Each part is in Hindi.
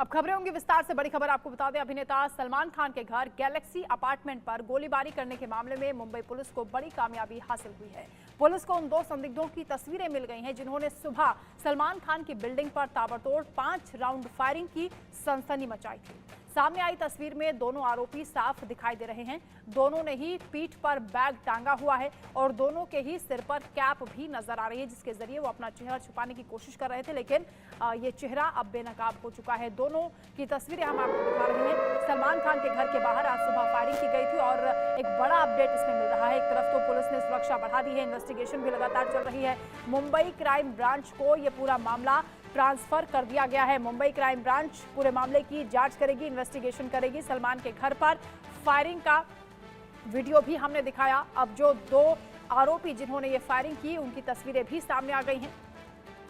अब खबरें होंगी विस्तार से। बड़ी खबर आपको बता दें, अभिनेता सलमान खान के घर गैलेक्सी अपार्टमेंट पर गोलीबारी करने के मामले में मुंबई पुलिस को बड़ी कामयाबी हासिल हुई है। पुलिस को उन 2 संदिग्धों की तस्वीरें मिल गई हैं जिन्होंने सुबह सलमान खान की बिल्डिंग पर ताबड़तोड़ 5 राउंड फायरिंग की सनसनी मचाई थी। सामने आई तस्वीर में दोनों आरोपी साफ दिखाई दे रहे हैं। दोनों ने ही पीठ पर बैग टांगा हुआ है और दोनों के ही सिर पर कैप भी नजर आ रही है, जिसके जरिए वो अपना चेहरा छुपाने की कोशिश कर रहे थे, लेकिन ये चेहरा अब बेनकाब हो चुका है। दोनों की तस्वीरें हम आपको दिखा रहे हैं। सलमान खान के घर के बाहर आज सुबह फायरिंग की गई थी और एक बड़ा अपडेट इसमें मिल रहा है। एक तरफ तो पुलिस ने सुरक्षा बढ़ा दी है, इन्वेस्टिगेशन भी लगातार चल रही है। मुंबई क्राइम ब्रांच को ये पूरा मामला ट्रांसफर कर दिया गया है। मुंबई क्राइम ब्रांच पूरे मामले की जांच करेगी, इन्वेस्टिगेशन करेगी। सलमान के घर पर फायरिंग का वीडियो भी हमने दिखाया। अब जो 2 आरोपी जिन्होंने ये फायरिंग की उनकी तस्वीरें भी सामने आ गई हैं।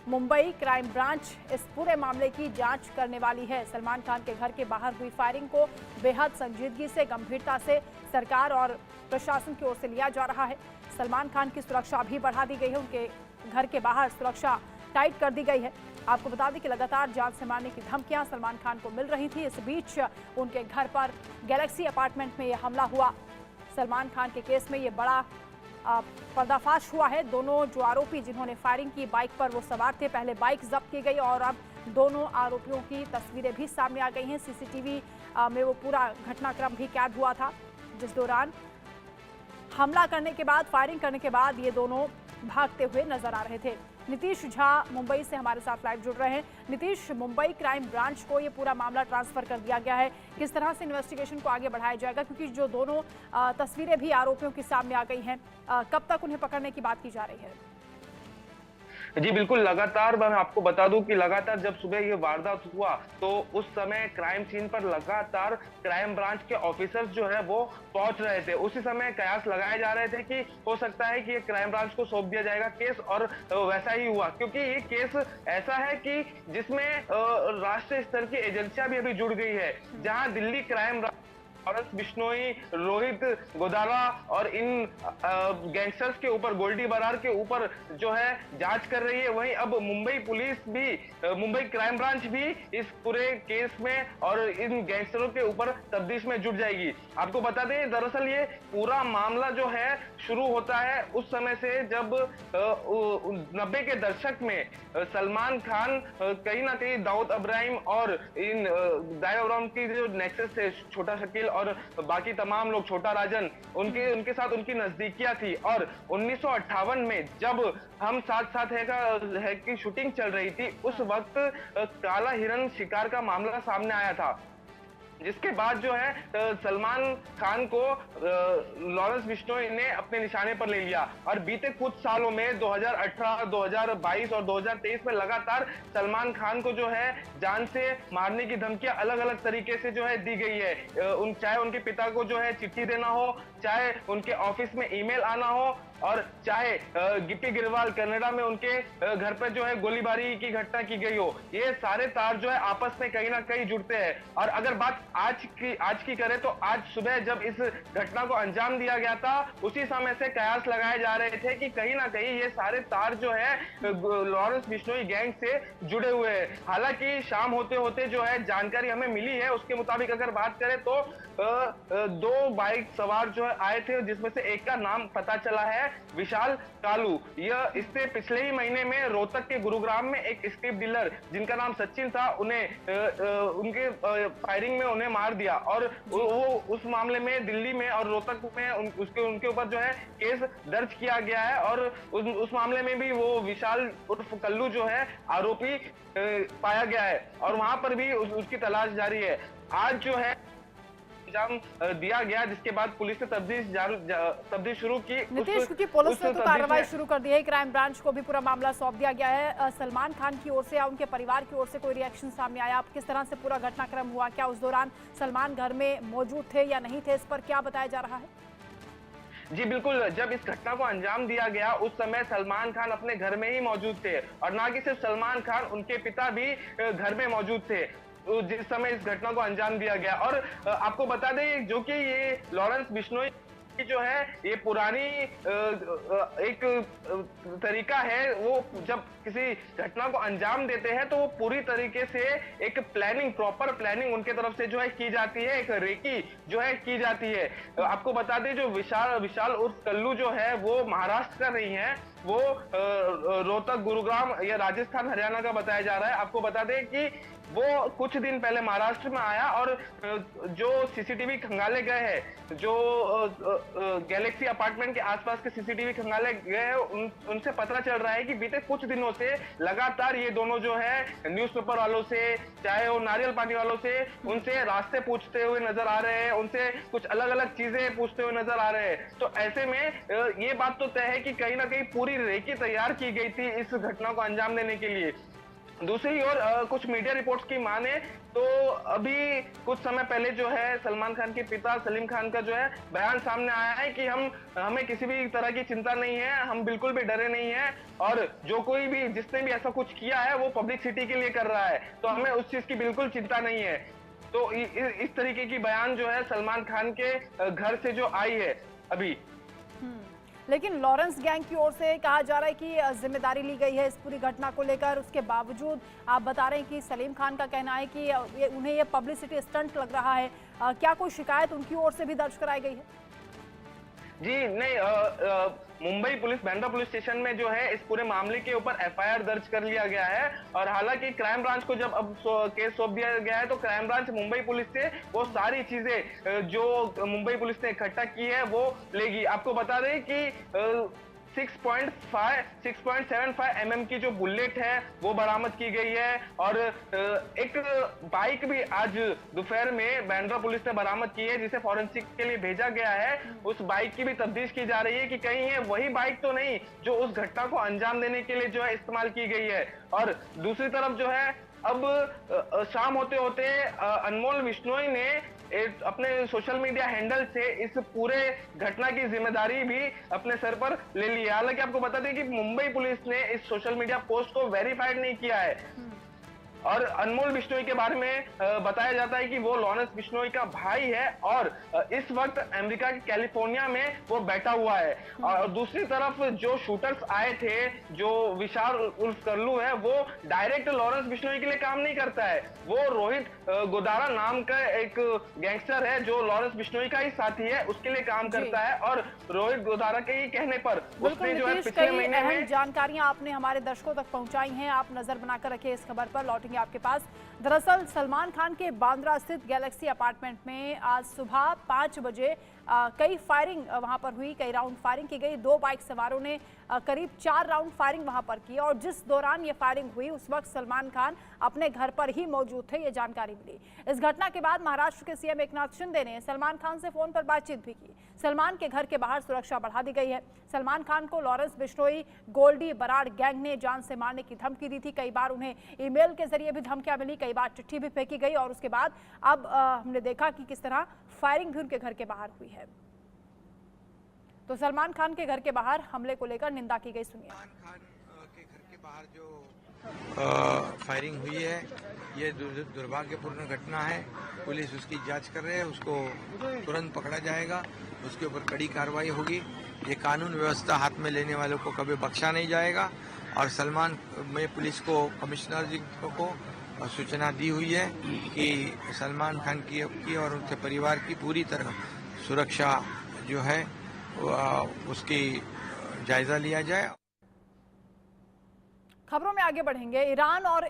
मुंबई क्राइम ब्रांच इस पूरे मामले की जांच करने वाली है। सलमान खान के घर के बाहर हुई फायरिंग को बेहद संजीदगी से, गंभीरता से सरकार और प्रशासन की ओर से लिया जा रहा है। सलमान खान की सुरक्षा भी बढ़ा दी गई है। उनके घर के बाहर सुरक्षा टाइट कर दी गई है। आपको बता दें कि लगातार जान से मारने की धमकियां सलमान खान को मिल रही थी। इस बीच उनके घर पर गैलेक्सी अपार्टमेंट में यह हमला हुआ। सलमान खान के केस में यह बड़ा पर्दाफाश हुआ है। दोनों जो आरोपी जिन्होंने फायरिंग की, बाइक पर वो सवार थे। पहले बाइक जब्त की गई और अब दोनों आरोपियों की तस्वीरें भी सामने आ गई हैं। सीसीटीवी में वो पूरा घटनाक्रम भी कैद हुआ था, जिस दौरान हमला करने के बाद, फायरिंग करने के बाद ये दोनों भागते हुए नजर आ रहे थे। नीतीश झा मुंबई से हमारे साथ लाइव जुड़ रहे हैं। नीतीश, मुंबई क्राइम ब्रांच को ये पूरा मामला ट्रांसफर कर दिया गया है, किस तरह से इन्वेस्टिगेशन को आगे बढ़ाया जाएगा? क्योंकि जो दोनों तस्वीरें भी आरोपियों की सामने आ गई हैं, कब तक उन्हें पकड़ने की बात की जा रही है? जी बिल्कुल, लगातार मैं आपको बता दूं कि लगातार जब सुबह ये वारदात हुआ तो उस समय क्राइम सीन पर लगातार क्राइम ब्रांच के ऑफिसर्स जो है वो पहुंच रहे थे। उसी समय कयास लगाए जा रहे थे कि हो सकता है कि ये क्राइम ब्रांच को सौंप दिया जाएगा केस, और वैसा ही हुआ, क्योंकि ये केस ऐसा है कि जिसमें राष्ट्रीय स्तर की एजेंसियां भी अभी जुड़ गई है। जहां दिल्ली क्राइम लॉरेंस बिश्नोई, रोहित गोदारा और इन गैंगस्टर्स के ऊपर, गोल्डी बरार के ऊपर जो है जांच कर रही है, वहीं अब मुंबई पुलिस भी, मुंबई क्राइम ब्रांच भी इस पूरे केस में और इन गैंगस्टरों के ऊपर तफ्तीश में जुट जाएगी। आपको बता दें, दरअसल ये पूरा मामला जो है शुरू होता है उस समय से जब 90 के दशक में सलमान खान कहीं ना कहीं दाऊद इब्राहिम और इन दाऊद इब्राहिम की जो नेक्सस थे, छोटा शकील और बाकी तमाम लोग, छोटा राजन, उनके साथ उनकी नजदीकियां थी। और 1958 में जब हम साथ साथ है की शूटिंग चल रही थी, उस वक्त काला हिरन शिकार का मामला सामने आया था, जिसके बाद जो है सलमान खान को लॉरेंस बिश्नोई ने अपने निशाने पर ले लिया। और बीते कुछ सालों में 2018, 2022 और 2023 में लगातार सलमान खान को जो है जान से मारने की धमकियां अलग अलग तरीके से जो है दी गई है। चाहे उनके पिता को जो है चिट्ठी देना हो, चाहे उनके ऑफिस में ईमेल आना हो, और चाहे गिप्पी गिरवाल कनाडा में उनके घर पर जो है गोलीबारी की घटना की गई हो, ये सारे तार जो है आपस में कहीं ना कहीं जुड़ते हैं। और अगर बात आज की करें तो आज सुबह जब इस घटना को अंजाम दिया गया था, उसी समय से कयास लगाए जा रहे थे कि कहीं ना कहीं ये सारे तार जो है लॉरेंस बिश्नोई गैंग से जुड़े हुए हैं। हालांकि शाम होते होते जो है जानकारी हमें मिली है, उसके मुताबिक अगर बात करें तो 2 बाइक सवार जो है आए थे, जिसमें से एक का नाम पता चला है विशाल कालू। यह इससे पिछले ही महीने में रोहतक के गुरुग्राम में एक स्क्रिप्ट डीलर जिनका नाम सचिन था, उन्हें उनके फायरिंग में उन्हें मार दिया। और वो उस मामले में दिल्ली में और रोहतक में उनके ऊपर जो है केस दर्ज किया गया है। और उस मामले में भी वो विशाल उर्फ कल्लू जो है आरोपी पाया गया है, और वहां पर भी उसकी तलाश जारी है। आज जो है अंजाम दिया गया, जिसके बाद पुलिस ने तफ्तीश शुरू की। नीतीश, क्योंकि पुलिस ने तो कार्रवाई शुरू कर दी है, क्राइम ब्रांच को भी पूरा मामला सौंप दिया गया है, सलमान खान की ओर से या उनके परिवार की ओर से कोई रिएक्शन सामने आया? आप किस तरह से पूरा घटनाक्रम हुआ? क्या उस दौरान सलमान घर में मौजूद थे या नहीं थे? इस पर क्या बताया जा रहा है? जी बिल्कुल, जब इस घटना को अंजाम दिया गया उस समय सलमान खान अपने घर में ही मौजूद थे, और ना कि सिर्फ सलमान खान, उनके पिता भी घर में मौजूद थे जिस समय इस घटना को अंजाम दिया गया। और आपको बता दें जो कि ये लॉरेंस बिश्नोई की जो है ये पुरानी एक तरीका है, वो जब किसी घटना को अंजाम देते हैं तो वो पूरी तरीके से एक प्लानिंग, प्रॉपर प्लानिंग उनके तरफ से जो है की जाती है, एक रेकी जो है की जाती है। आपको बता दें जो विशाल उर्फ कल्लू जो है वो महाराष्ट्र का नहीं है, वो रोहतक, गुरुग्राम या राजस्थान, हरियाणा का बताया जा रहा है। आपको बता दें कि वो कुछ दिन पहले महाराष्ट्र में आया और जो सीसीटीवी खंगाले गए हैं, जो गैलेक्सी अपार्टमेंट के आसपास के सीसीटीवी खंगाले गए हैं, उनसे पता चल रहा है कि बीते कुछ दिनों से लगातार ये दोनों जो है न्यूज़पेपर वालों से, चाहे वो नारियल पानी वालों से, उनसे रास्ते पूछते हुए नजर आ रहे हैं, उनसे कुछ अलग अलग चीजें पूछते हुए नजर आ रहे हैं। तो ऐसे में ये बात तो तय है कि कहीं ना कहीं पूरी रेकी तैयार की गई थी इस घटना को अंजाम देने के लिए। दूसरी ओर कुछ मीडिया रिपोर्ट्स की माने तो अभी कुछ समय पहले जो है सलमान खान के पिता सलीम खान का जो है बयान सामने आया है कि हमें किसी भी तरह की चिंता नहीं है, हम बिल्कुल भी डरे नहीं है, और जो कोई भी जिसने भी ऐसा कुछ किया है वो पब्लिसिटी के लिए कर रहा है, तो हमें उस चीज की बिल्कुल चिंता नहीं है। तो इस तरीके की बयान जो है सलमान खान के घर से जो आई है अभी। लेकिन लॉरेंस गैंग की ओर से कहा जा रहा है कि जिम्मेदारी ली गई है इस पूरी घटना को लेकर। उसके बावजूद आप बता रहे हैं कि सलीम खान का कहना है कि उन्हें ये पब्लिसिटी स्टंट लग रहा है। क्या कोई शिकायत उनकी ओर से भी दर्ज कराई गई है? जी नहीं, Mumbai police, Bandra police station में जो है इस पूरे मामले के ऊपर एफआईआर दर्ज कर लिया गया है, और हालांकि क्राइम ब्रांच को जब अब केस सौंप दिया गया है तो क्राइम ब्रांच मुंबई पुलिस से वो सारी चीजें जो मुंबई पुलिस ने इकट्ठा की है वो लेगी। आपको बता दें कि 6.75 mm की जो बुलेट है वो बरामद की गई है, और एक बाइक भी आज दोपहर में बांद्रा पुलिस ने बरामद की है जिसे फॉरेंसिक के लिए भेजा गया है। उस बाइक की भी तफ्तीश की जा रही है कि कहीं ये वही बाइक तो नहीं जो उस घटना को अंजाम देने के लिए जो है इस्तेमाल की गई है। और दूसरी तरफ जो है अब शाम होते होते अनमोल बिश्नोई ने अपने सोशल मीडिया हैंडल से इस पूरे घटना की जिम्मेदारी भी अपने सर पर ले ली है। हालांकि आपको बता दें कि मुंबई पुलिस ने इस सोशल मीडिया पोस्ट को वेरीफाइड नहीं किया है, और अनमोल बिश्नोई के बारे में बताया जाता है कि वो लॉरेंस बिश्नोई का भाई है और इस वक्त अमेरिका के कैलिफोर्निया में वो बैठा हुआ है। और दूसरी तरफ जो शूटर्स आए थे, जो विशाल उर्फ कल्लू है, वो डायरेक्ट लॉरेंस बिश्नोई के लिए काम नहीं करता है, वो रोहित गोदारा नाम का एक गैंगस्टर है जो लॉरेंस बिश्नोई का ही साथी है, उसके लिए काम करता है। और रोहित गोदारा के ही कहने पर उसने जो है पिछले महीने में जानकारियां आपने हमारे दर्शकों तक पहुंचाई हैं, आप नजर बनाकर रखिए इस खबर पर, लौटेंगे आपके पास। दरअसल सलमान खान के बांद्रा स्थित गैलेक्सी अपार्टमेंट में आज सुबह 5 बजे कई फायरिंग वहां पर हुई, कई राउंड फायरिंग की गई। 2 बाइक सवारों ने करीब 4 राउंड फायरिंग वहां पर की, और जिस दौरान ये फायरिंग हुई उस वक्त सलमान खान अपने घर पर ही मौजूद थे, ये जानकारी मिली। इस घटना के बाद महाराष्ट्र के सीएम एकनाथ शिंदे ने सलमान खान से फोन पर बातचीत भी की। सलमान के घर के बाहर सुरक्षा बढ़ा दी गई है। सलमान खान को लॉरेंस बिश्नोई, गोल्डी बराड़ गैंग ने जान से मारने की धमकी दी थी। कई बार उन्हें ईमेल के जरिए भी धमकियां मिली, कई बार चिट्ठी भी फेंकी गई, और उसके बाद अब हमने देखा कि किस तरह फायरिंग भी उनके घर के बाहर हुई है। तो सलमान खान के घर के बाहर हमले को लेकर निंदा की गई, सुनिए। सलमान खान के घर के बाहर जो फायरिंग हुई है ये दुर्भाग्यपूर्ण घटना है। पुलिस उसकी जांच कर रहे हैं, उसको तुरंत पकड़ा जाएगा, उसके ऊपर कड़ी कार्रवाई होगी। ये कानून व्यवस्था हाथ में लेने वालों को कभी बख्शा नहीं जाएगा। और सलमान में पुलिस को, कमिश्नर जी को सूचना दी हुई है कि सलमान खान की और उनके परिवार की पूरी तरह सुरक्षा जो है उसकी जायजा लिया जाए। खबरों में आगे बढ़ेंगे। ईरान और